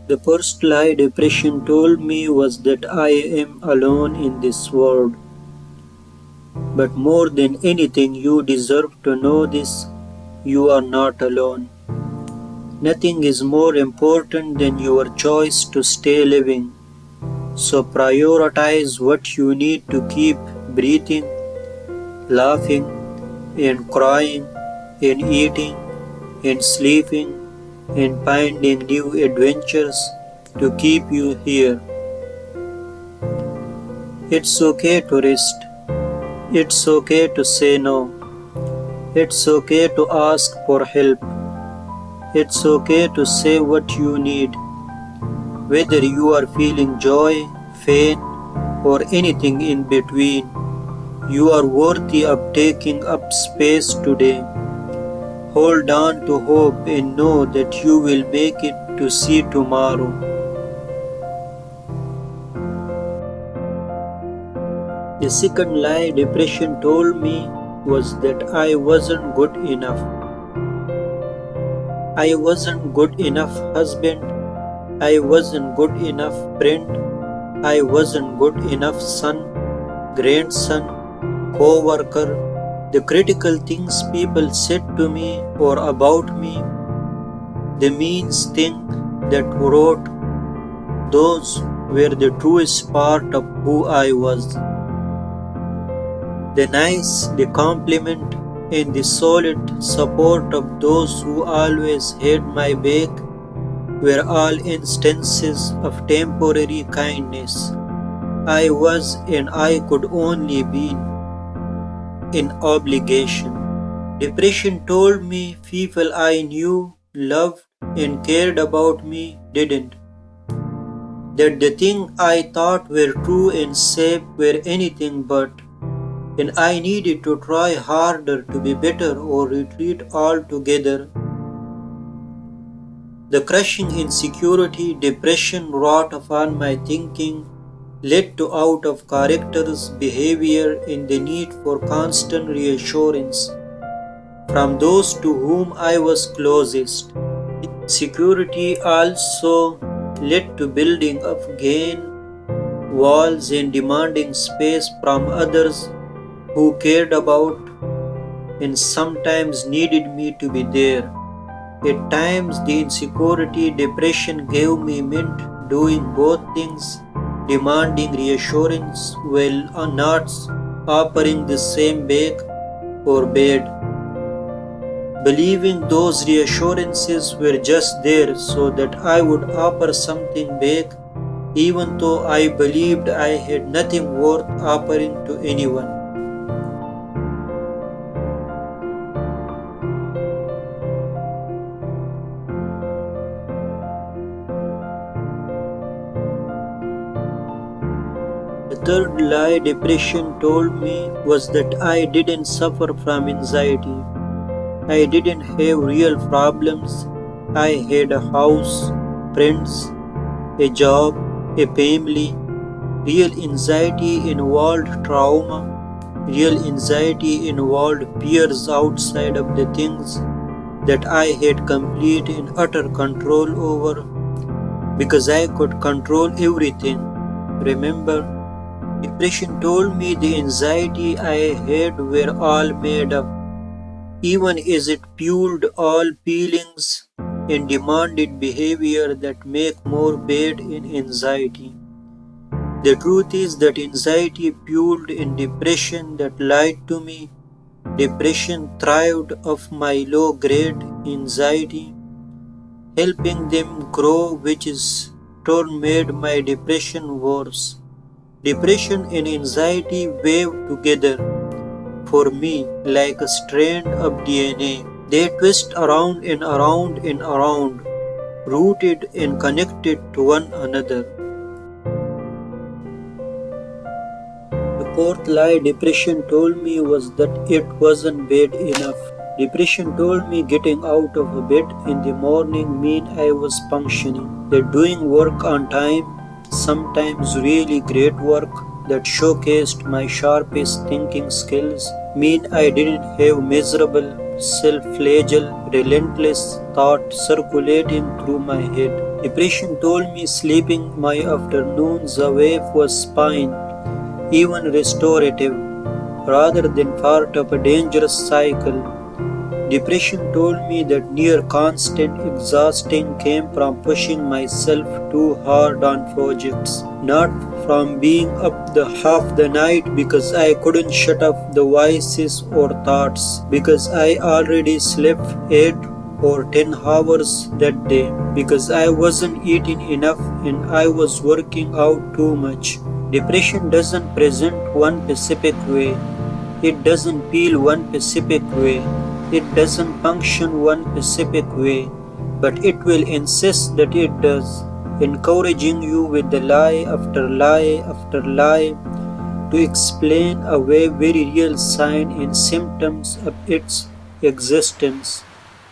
The first lie depression told me was that I am alone in this world. But more than anything, you deserve to know this: you are not alone. Nothing is more important than your choice to stay living. So prioritize what you need to keep breathing, laughing, and crying, and eating, and sleeping, and finding new adventures to keep you here. It's okay to rest. It's okay to say no. It's okay to ask for help. It's okay to say what you need. Whether you are feeling joy, pain, or anything in between, you are worthy of taking up space today. Hold on to hope and know that you will make it to see tomorrow. The second lie depression told me was that I wasn't good enough. I wasn't good enough husband. I wasn't good enough friend. I wasn't good enough son, grandson, co-worker. The critical things people said to me or about me, the mean things that wrote, those were the truest part of who I was. The nice, the compliment, and the solid support of those who always had my back were all instances of temporary kindness. I was and I could only be in obligation. Depression told me people I knew, loved, and cared about me didn't. That the things I thought were true and safe were anything but, and I needed to try harder to be better or retreat altogether. The crushing insecurity depression wrought upon my thinking led to out of character's behavior and the need for constant reassurance from those to whom I was closest. Insecurity also led to building of gain walls and demanding space from others who cared about and sometimes needed me to be there. At times, the insecurity depression gave me meant doing both things, demanding reassurance while not offering the same back or bed. Believing those reassurances were just there so that I would offer something back, even though I believed I had nothing worth offering to anyone. The third lie depression told me was that I didn't suffer from anxiety. I didn't have real problems. I had a house, friends, a job, a family. Real anxiety involved trauma. Real anxiety involved fears outside of the things that I had complete and utter control over because I could control everything. Remember, depression told me the anxiety I had were all made up, even as it fueled all feelings and demanded behavior that make more bad in anxiety. The truth is that anxiety fueled in depression that lied to me. Depression thrived off my low-grade anxiety, helping them grow, which is turn made my depression worse. Depression and anxiety wave together for me like a strand of DNA. They twist around and around and around, rooted and connected to one another. The fourth lie depression told me was that it wasn't bad enough. Depression told me getting out of bed in the morning meant I was functioning, that doing work on time, sometimes really great work that showcased my sharpest thinking skills, mean I didn't have miserable self-flagell, relentless thought circulating through my head. Depression told me sleeping my afternoons away was fine, even restorative, rather than part of a dangerous cycle. Depression told me that near constant exhausting came from pushing myself too hard on projects, not from being up the half the night because I couldn't shut off the voices or thoughts, because I already slept 8 or 10 hours that day, because I wasn't eating enough and I was working out too much. Depression doesn't present one specific way. It doesn't feel one specific way. It doesn't function one specific way, but it will insist that it does, encouraging you with the lie after lie after lie to explain away very real sign and symptoms of its existence,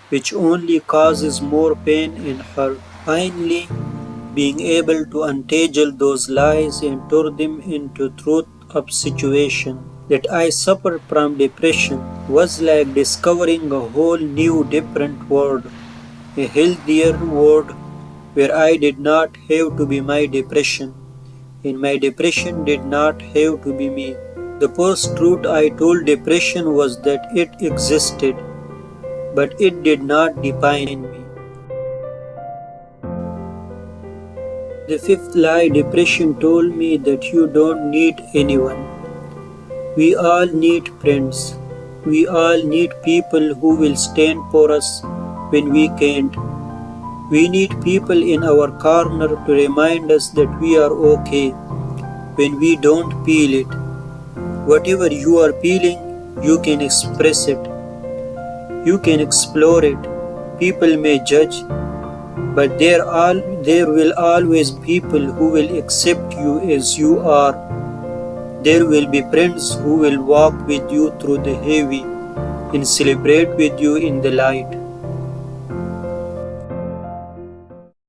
which only causes more pain and hurt. Finally, being able to untangle those lies and turn them into truth of situation. That I suffered from depression was like discovering a whole new different world, a healthier world where I did not have to be my depression, and my depression did not have to be me. The first truth I told depression was that it existed, but it did not define me. The fifth lie depression told me that you don't need anyone. We all need friends. We all need people who will stand for us when we can't. We need people in our corner to remind us that we are okay when we don't feel it. Whatever you are feeling, you can express it. You can explore it. People may judge, but there will always be people who will accept you as you are. There will be friends who will walk with you through the heavy and celebrate with you in the light.